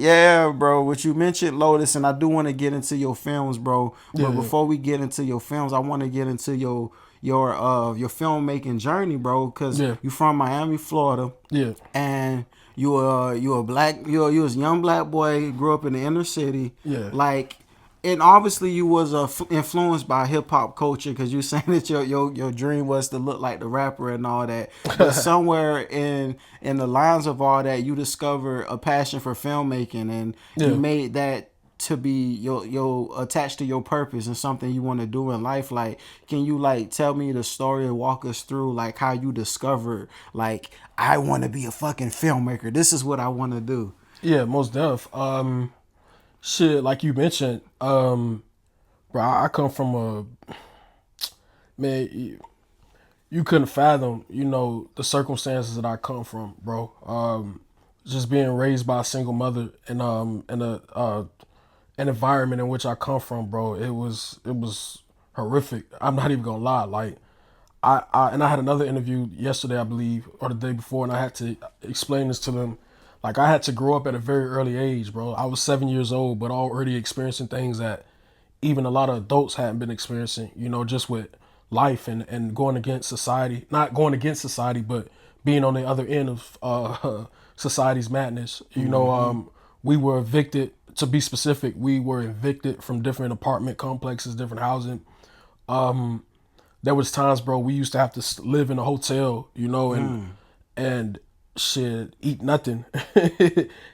Yeah, bro. What you mentioned, Lotus, and I do want to get into your films, bro. Yeah, But yeah, before we get into your films, I want to get into your filmmaking journey, bro. Cause yeah, you from Miami, Florida, yeah, and you a black you was a young black boy, grew up in the inner city, yeah, like. And obviously, you was influenced by hip hop culture because you saying that your dream was to look like the rapper and all that. But somewhere in the lines of all that, you discovered a passion for filmmaking, and you yeah. made that to be your attached to your purpose and something you want to do in life. Like, can you like tell me the story and walk us through like how you discovered like I want to be a fucking filmmaker. This is what I want to do. Yeah, most def. Shit, like you mentioned, bro, I come from a man. You couldn't fathom, the circumstances that I come from, bro. Just being raised by a single mother and in a an environment in which I come from, bro. It was horrific. I'm not even gonna lie. Like I had another interview yesterday, I believe, or the day before, and I had to explain this to them. Like I had to grow up at a very early age, bro. I was 7 years old, but already experiencing things that even a lot of adults hadn't been experiencing, just with life and going against society, not going against society, but being on the other end of society's madness. We were evicted, to be specific, we were evicted from different apartment complexes, different housing. There was times, bro, we used to have to live in a hotel, and shit, eat nothing,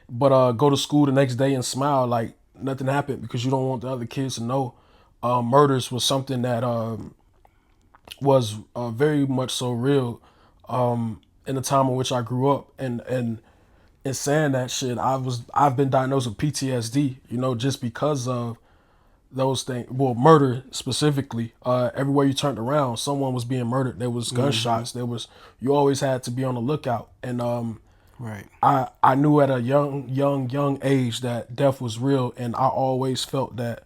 but go to school the next day and smile like nothing happened because you don't want the other kids to know. Murders was something that was very much so real in the time in which I grew up, and in saying that shit, I've been diagnosed with PTSD, just because of those things. Well, murder specifically. Everywhere you turned around, someone was being murdered. There was gunshots. You always had to be on the lookout. And Right. I knew at a young age that death was real, and I always felt that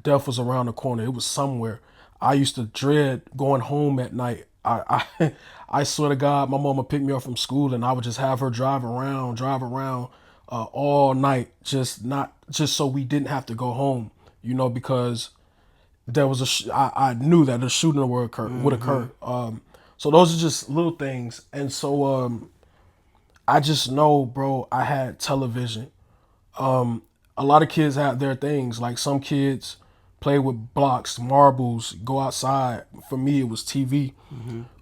death was around the corner. It was somewhere. I used to dread going home at night. I swear to God, my mama picked me up from school, and I would just have her drive around all night, just so we didn't have to go home. Because there was I knew that a shooting would occur. So those are just little things, and so I just know, bro, I had television. A lot of kids had their things. Like some kids play with blocks, marbles, go outside. For me, it was TV.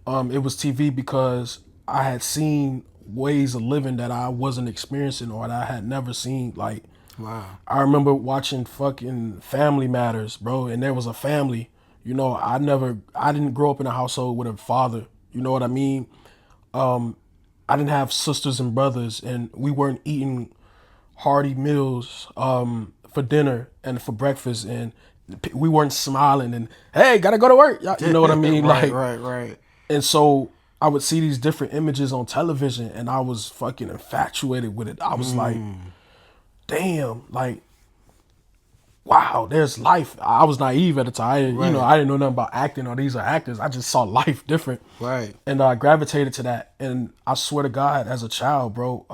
It was TV because I had seen ways of living that I wasn't experiencing or that I had never seen. Like Wow. I remember watching fucking Family Matters, bro, and there was a family. I didn't grow up in a household with a father. You know what I mean? I didn't have sisters and brothers, and we weren't eating hearty meals for dinner and for breakfast, and we weren't smiling and hey, gotta go to work. You know what I mean? Right. Like, Right. Right. and so I would see these different images on television, and I was fucking infatuated with it. I was like, damn, like, wow, there's life. I was naive at the time. Right. I didn't know nothing about acting or these are actors. I just saw life different, Right. and I gravitated to that. And I swear to God, as a child, bro,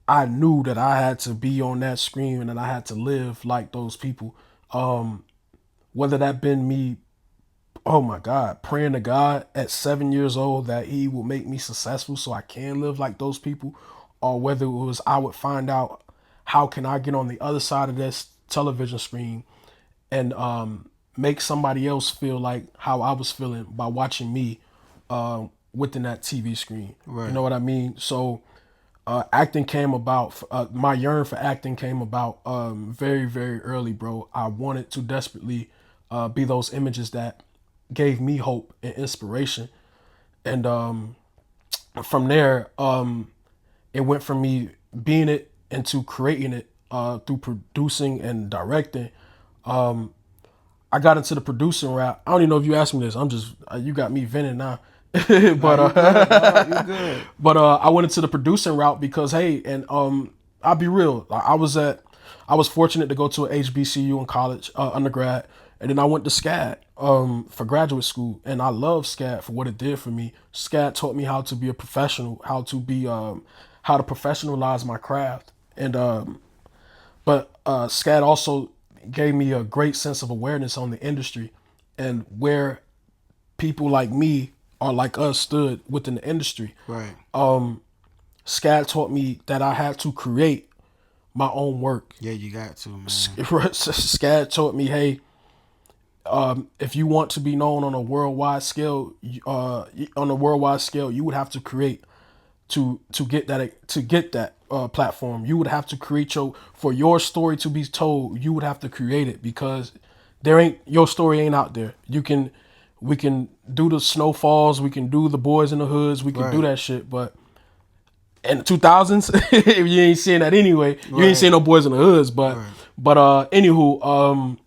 I knew that I had to be on that screen and that I had to live like those people. Whether that been me, oh my God, praying to God at 7 years old that He will make me successful so I can live like those people, or whether it was I would find out how can I get on the other side of this television screen and make somebody else feel like how I was feeling by watching me within that TV screen. You Right. know what I mean? So acting came about. My yearn for acting came about very, very early, bro. I wanted to desperately be those images that gave me hope and inspiration, and from there, it went from me being it into creating it through producing and directing. I got into the producing route. I don't even know if you asked me this. I'm just you got me venting now. Nah, but you good, dog. You good. I went into the producing route because hey, and I'll be real. I was fortunate to go to an HBCU in college, undergrad, and then I went to SCAD for graduate school, and I love SCAD for what it did for me. SCAD taught me how to be a professional, how to professionalize my craft. And but SCAD also gave me a great sense of awareness on the industry and where people like me or like us stood within the industry. Right. SCAD taught me that I had to create my own work. Yeah, you got to, man. SCAD taught me, hey, if you want to be known on a worldwide scale, you would have to create to get that platform. You would have to create for your story to be told. You would have to create it because your story ain't out there. We can do the snowfalls, we can do the boys in the hoods, we can do Right. that shit, but in the 2000s, you ain't seeing that anyway. You ain't Right. seeing no boys in the hoods, but Right. anywho,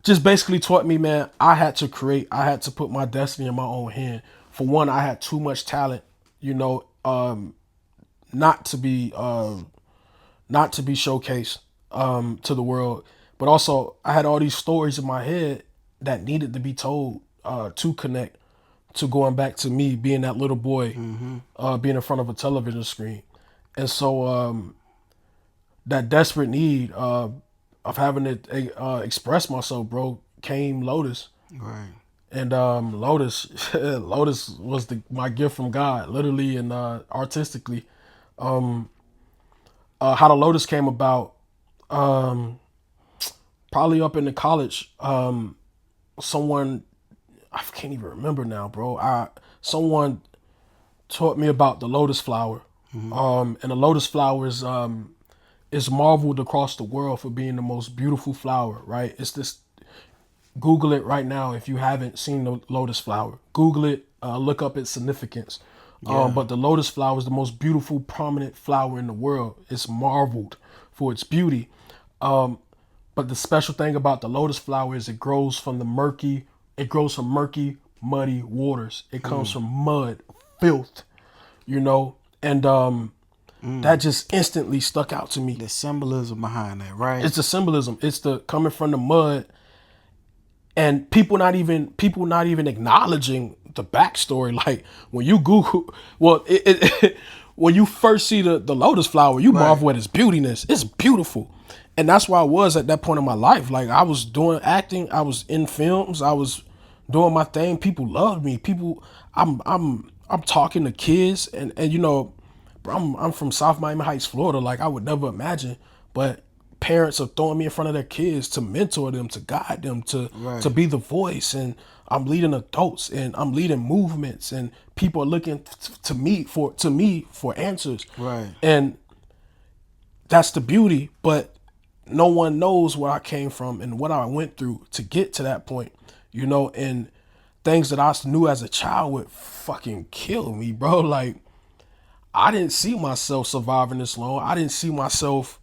just basically taught me, man, I had to create. I had to put my destiny in my own hand. For one, I had too much talent, you know, not to be showcased to the world. But also, I had all these stories in my head that needed to be told to connect to going back to me being that little boy, being in front of a television screen, and so that desperate need of having to express myself, bro, came Lotus. Right. And Lotus, Lotus was my gift from God, literally and artistically. How the Lotus came about, probably up in the college. Someone, I can't even remember now, bro. Someone taught me about the lotus flower, and the lotus flower is marveled across the world for being the most beautiful flower. Right? It's this. Google it right now if you haven't seen the lotus flower. Google it. Look up its significance. But the lotus flower is the most beautiful, prominent flower in the world. It's marveled for its beauty. But the special thing about the lotus flower is it grows from murky, muddy waters. It comes from mud, filth, and that just instantly stuck out to me. The symbolism behind that, right? It's the symbolism. It's the coming from the mud, and people not even acknowledging the backstory. Like when you Google, well, when you first see the lotus flower, you marvel at its beautiness. It's beautiful. And that's where I was at that point in my life. Like I was doing acting, I was in films, I was doing my thing. People loved me. I'm talking to kids, and bro, I'm from South Miami Heights, Florida. Like I would never imagine, but parents are throwing me in front of their kids to mentor them, to guide them, to be the voice, and I'm leading adults, and I'm leading movements, and people are looking to me for answers. Right. And that's the beauty, but no one knows where I came from and what I went through to get to that point, and things that I knew as a child would fucking kill me, bro. Like, I didn't see myself surviving this long. I didn't see myself,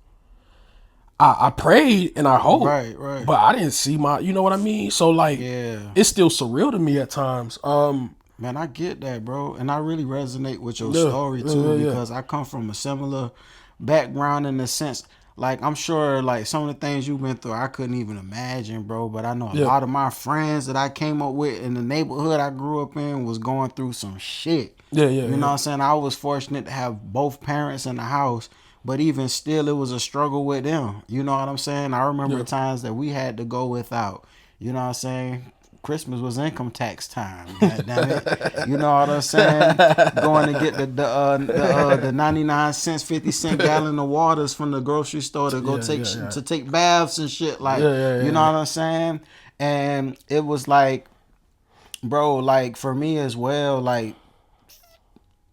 I prayed and I hoped, Right. but I didn't see you know what I mean? So like, Yeah. it's still surreal to me at times. Man, I get that, bro. And I really resonate with your story too, because I come from a similar background in the sense, like, I'm sure, like, some of the things you've been through, I couldn't even imagine, bro. But I know a lot of my friends that I came up with in the neighborhood I grew up in was going through some shit. You know what I'm saying? I was fortunate to have both parents in the house, but even still, it was a struggle with them. You know what I'm saying? I remember times that we had to go without. You know what I'm saying? Christmas was income tax time. God damn it. You know what I'm saying? Going to get the 99 cents, 50-cent gallon of waters from the grocery store to go to take baths and shit. Like, you know what I'm saying? And it was like, bro, like for me as well, like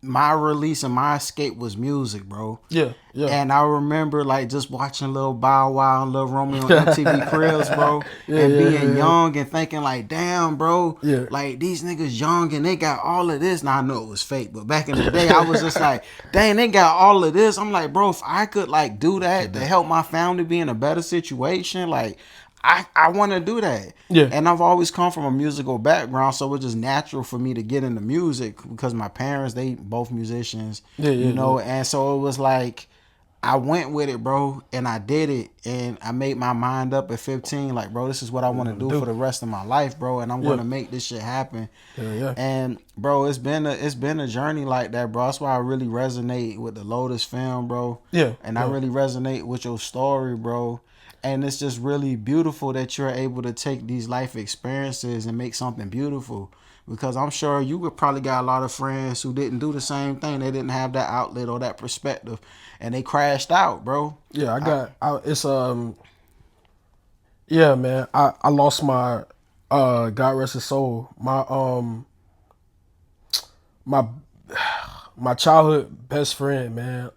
my release and my escape was music, bro. Yeah. And I remember like just watching Lil Bow Wow and Lil Romeo on MTV Cribs, bro, and being young and thinking like, damn, bro, like these niggas young and they got all of this. Now I know it was fake, but back in the day, I was just like, dang, they got all of this. I'm like, bro, if I could like do that to help my family be in a better situation, like I want to do that. Yeah. And I've always come from a musical background, so it's just natural for me to get into music because my parents, they both musicians, you know, and so it was like, I went with it, bro, and I did it, and I made my mind up at 15. Like, bro, this is what I want to do for the rest of my life, bro, and I'm Yeah. gonna make this shit happen. Yeah. And bro, it's been a journey like that, bro. That's why I really resonate with the Lotus film, bro. Yeah. And I really resonate with your story, bro. And it's just really beautiful that you're able to take these life experiences and make something beautiful. Because I'm sure you would probably got a lot of friends who didn't do the same thing. They didn't have that outlet or that perspective, and they crashed out, bro. Yeah, it's yeah, man. I lost my God rest his soul. My my childhood best friend, man.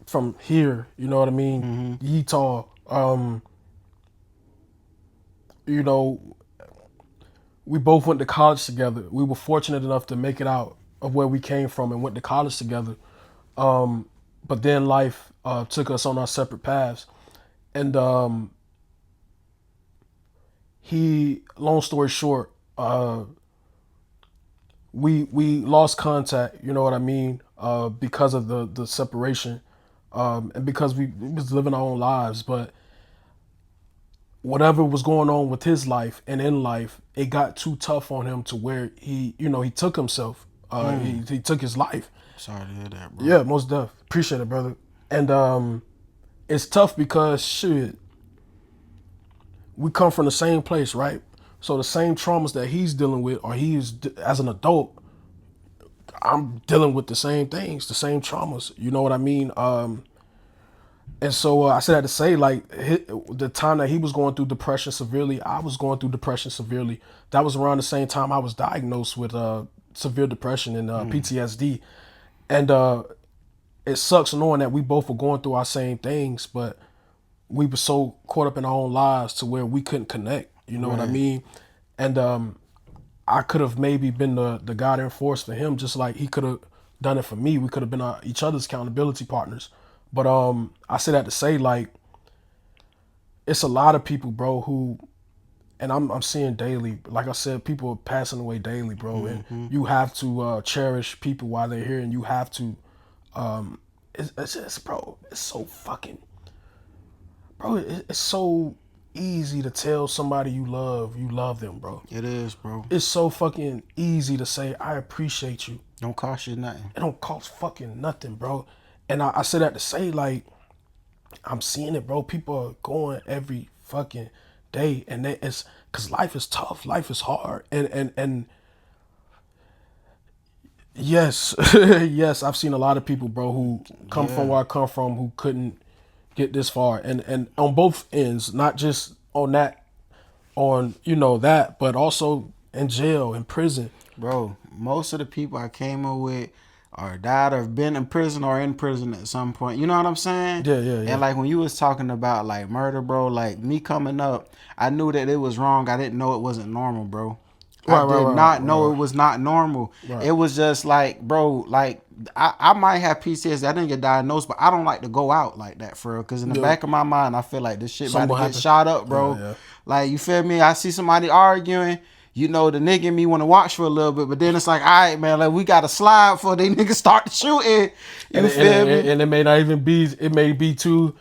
From here, you know what I mean? Utah. You know, we both went to college together. We were fortunate enough to make it out of where we came from and went to college together. But then life took us on our separate paths. And long story short, we lost contact, you know what I mean, because of the separation, and because we was living our own lives. But whatever was going on with his life and in life, it got too tough on him to where he took himself. He took his life. Sorry to hear that, bro. Yeah, most def. Appreciate it, brother. And it's tough because shit, we come from the same place, right? So the same traumas that he's dealing with, or as an adult, I'm dealing with the same things, the same traumas. You know what I mean? And so I said that to say, like, the time that he was going through depression severely, I was going through depression severely. That was around the same time I was diagnosed with severe depression and PTSD. And it sucks knowing that we both were going through our same things, but we were so caught up in our own lives to where we couldn't connect. You know what I mean? And I could have maybe been the guiding force for him, just like he could have done it for me. We could have been each other's accountability partners. But I say that to say, like, it's a lot of people, bro, who, and I'm seeing daily, like I said, people are passing away daily, bro. And you have to cherish people while they're here, and you have to, it's just, bro, it's so fucking, bro, it's so easy to tell somebody you love them, bro. It is, bro. It's so fucking easy to say, I appreciate you. Don't cost you nothing. It don't cost fucking nothing, bro. And I say that to say, like, I'm seeing it, bro. People are going every fucking day, and it's because life is tough, life is hard, and yes, yes, I've seen a lot of people, bro, who come from where I come from, who couldn't get this far, and on both ends, not just on that, that, but also in jail, in prison. Bro, most of the people I came up with or died or been in prison or in prison at some point. You know what I'm saying? Yeah. And like when you was talking about like murder, bro, like me coming up, I knew that it was wrong. I didn't know it wasn't normal, bro. I did not know it was not normal. Right. It was just like, bro, like I might have PTSD. I didn't get diagnosed, but I don't like to go out like that for real. Because in the back of my mind, I feel like this shit about to get shot up, bro. Yeah. Like, you feel me? I see somebody arguing. You know, the nigga in me want to watch for a little bit, but then it's like, all right, man, like we got to slide before they niggas start shooting. You feel me? And it may not even be. It may be two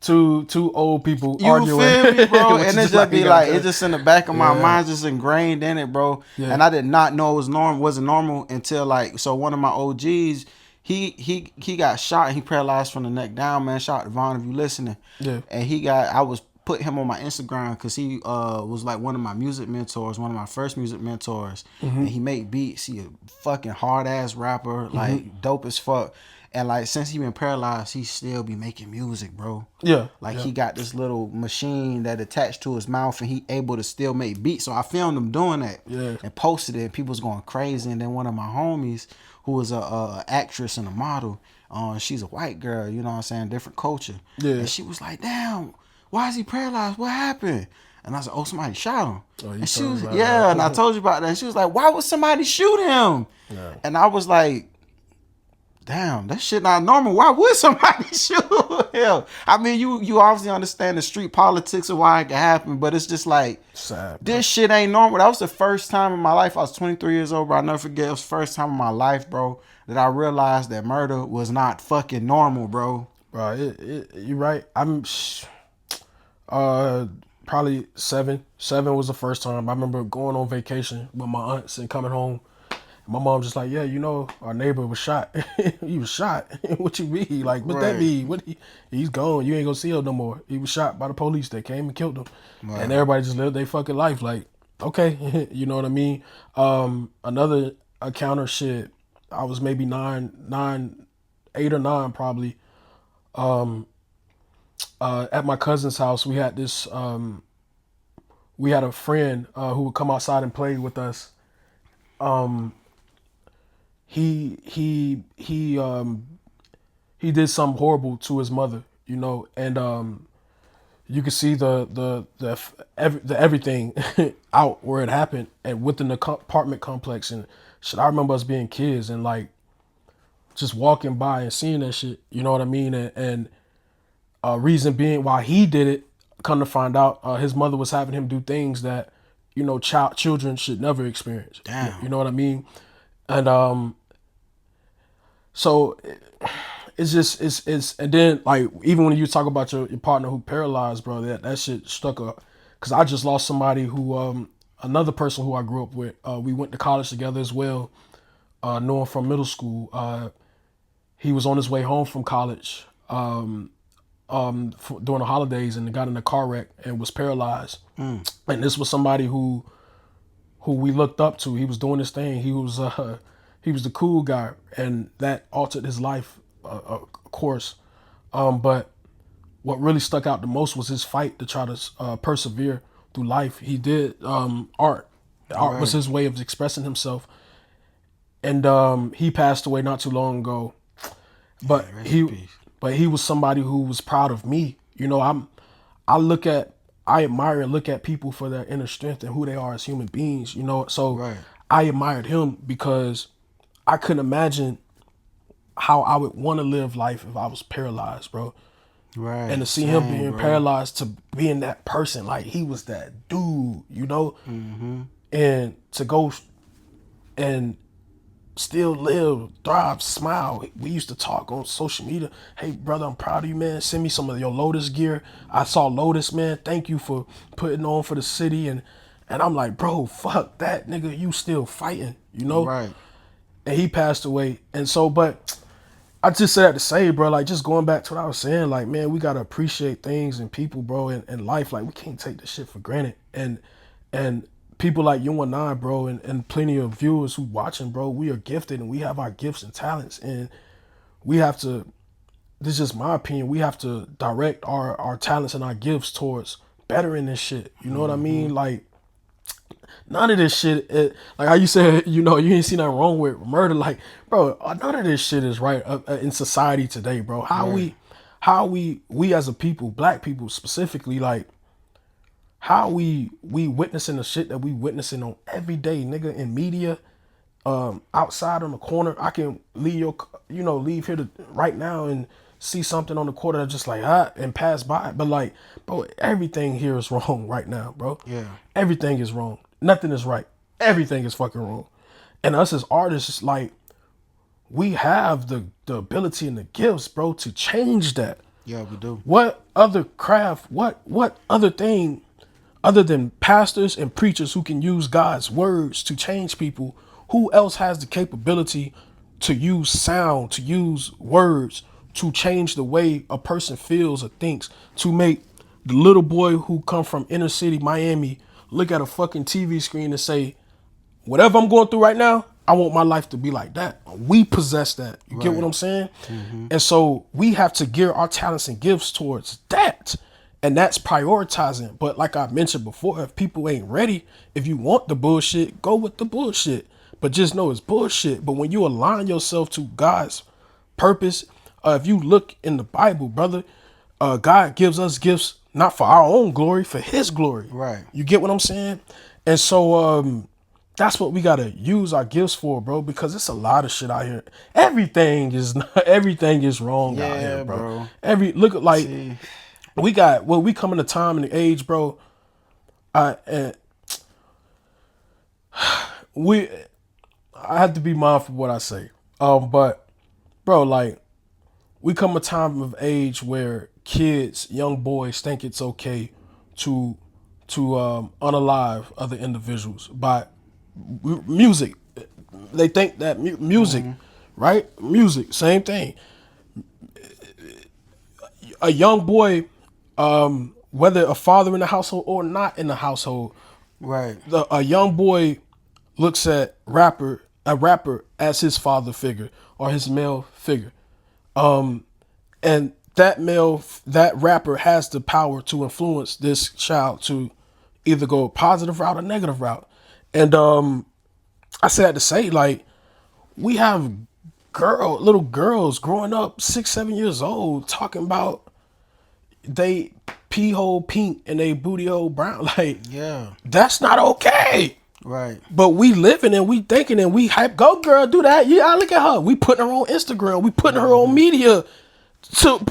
old people you arguing. Feel me, bro? And it just be like, it's just in the back of my mind, just ingrained in it, bro. Yeah. And I did not know it was wasn't normal until like, so one of my OGs, he got shot and he paralyzed from the neck down, man. Shout out to Vaughn if you listening. Yeah. And I was put him on my Instagram because he was like one of my music mentors, one of my first music mentors. And he made beats. He a fucking hard ass rapper, like dope as fuck. And like since he been paralyzed, he still be making music, bro. Yeah. Like he got this little machine that attached to his mouth and he able to still make beats. So I filmed him doing that and posted it and people was going crazy. And then one of my homies who was a actress and a model, she's a white girl, you know what I'm saying, different culture. Yeah. And she was like, damn, why is he paralyzed? What happened? And I said, oh, somebody shot him. Oh, and she was, and I told you about that. And she was like, why would somebody shoot him? Yeah. And I was like, damn, that shit not normal. Why would somebody shoot him? I mean, you obviously understand the street politics of why it can happen, but it's just like, sad, this shit ain't normal. That was the first time in my life. I was 23 years old, bro. I'll never forget. It was the first time in my life, bro. that I realized that murder was not fucking normal, bro. Bro, you're right. Uh, probably seven. Seven was the first time. I remember going on vacation with my aunts and coming home. My mom just like, yeah, our neighbor was shot. He was shot. What you mean? Like, what that Right. mean? He's gone. You ain't gonna see him no more. He was shot by the police. They came and killed him. And Wow. everybody just lived their fucking life. Like, okay, you know what I mean? Another encounter shit. I was maybe 8 or 9 probably. At my cousin's house, we had a friend who would come outside and play with us. He did something horrible to his mother, and you could see the everything out where it happened and within the apartment complex and shit. I remember us being kids and like just walking by and seeing that shit. You know what I mean? And reason being why he did it, come to find out, his mother was having him do things that children should never experience. Damn. You know what I mean? And so it's just it's and then like even when you talk about your partner who paralyzed, bro, that shit stuck up. Cause I just lost somebody who another person who I grew up with. We went to college together as well. Knew him from middle school. He was on his way home from college during the holidays and got in a car wreck and was paralyzed. And this was somebody who we looked up to. He was doing his thing. He was the cool guy, and that altered his life, of course. But what really stuck out the most was his fight to try to persevere through life. He did art. Art was Right. his way of expressing himself, and he passed away not too long ago. But Yeah, rest in he, peace. but he was somebody who was proud of me. I admire and look at people for their inner strength and who they are as human beings. So Right. I admired him because I couldn't imagine how I would want to live life if I was paralyzed, bro. And Right. to see him Same, being bro. paralyzed to being that person, like he was that dude. And to go and still live, thrive, smile. We used to talk on social media. Hey, brother, I'm proud of you, man. Send me some of your Lotus gear. I saw Lotus, man. Thank you for putting on for the city. And I'm like, bro, fuck that, nigga. You still fighting. Right. And he passed away. And so, but I just said that to say, bro, like just going back to what I was saying, like, man, we gotta appreciate things and people, bro, and life. Like we can't take this shit for granted. And people like you and I, bro, and plenty of viewers who watching, bro, we are gifted and we have our gifts and talents. And we have to, this is just my opinion, we have to direct our talents and our gifts towards bettering this shit. You know what I mean? Like none of this shit, like how you said, you ain't see nothing wrong with murder. Like, bro, none of this shit is right in society today, bro. Right. How we as a people, black people specifically, like, how we witnessing the shit that we witnessing on every day, nigga, in media, outside on the corner. I can leave here right now and see something on the corner that's just like and pass by. But like, bro, everything here is wrong right now, bro. Yeah. Everything is wrong. Nothing is right. Everything is fucking wrong. And us as artists, it's like we have the ability and the gifts, bro, to change that. Yeah, we do. What other craft, what other thing other than pastors and preachers who can use God's words to change people, who else has the capability to use sound, to use words to change the way a person feels or thinks, to make the little boy who come from inner city Miami look at a fucking TV screen and say, whatever I'm going through right now, I want my life to be like that. We possess that. You get what Right. I'm saying? And so we have to gear our talents and gifts towards that. And that's prioritizing. But like I mentioned before, if people ain't ready, if you want the bullshit, go with the bullshit. But just know it's bullshit. But when you align yourself to God's purpose, if you look in the Bible, brother, God gives us gifts not for our own glory, for His glory. Right. You get what I'm saying? And so that's what we gotta use our gifts for, bro. Because it's a lot of shit out here. Everything is wrong out here, Yeah, bro. bro. Every look at like See. we come in a time and the age, bro. And we I have to be mindful of what I say. But bro, like we come a time of age where kids, young boys, think it's okay to unalive other individuals by music. They think that music, right? Music, same thing. A young boy, whether a father in the household or not in the household, Right. a young boy looks at a rapper as his father figure or his male figure. And that rapper has the power to influence this child to either go a positive route or negative route. And I said to say, like, we have little girls growing up 6, 7 years old talking about they pee hole pink and they booty hole brown. Like, Yeah. that's not okay. Right. But we living and we thinking and we hype, go girl, do that. Yeah, look at her. We putting her on Instagram. We putting her on media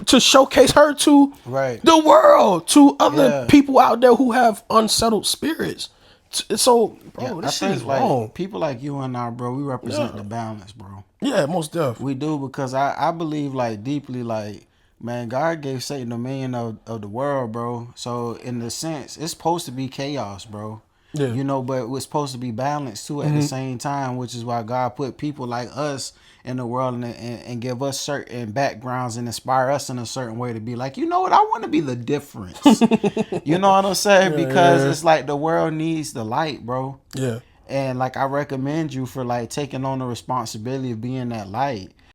to showcase her to Right. the world, to other Yeah. people out there who have unsettled spirits. So, Yeah. bro, I this shit is think like wrong. people like you and I, bro, we represent Yeah, the balance, bro. yeah, most definitely. We do because I believe like deeply like man, God gave Satan dominion of the world, bro. So in the sense, it's supposed to be chaos, bro. Yeah, You know, but it's supposed to be balanced too at the same time, which is why God put people like us in the world and give us certain backgrounds and inspire us in a certain way to be like, you know what, I want to be the difference. You know what I'm saying? yeah, Because yeah, it's like the world needs the light, bro. yeah. And like I recommend you for like taking on the responsibility of being that light.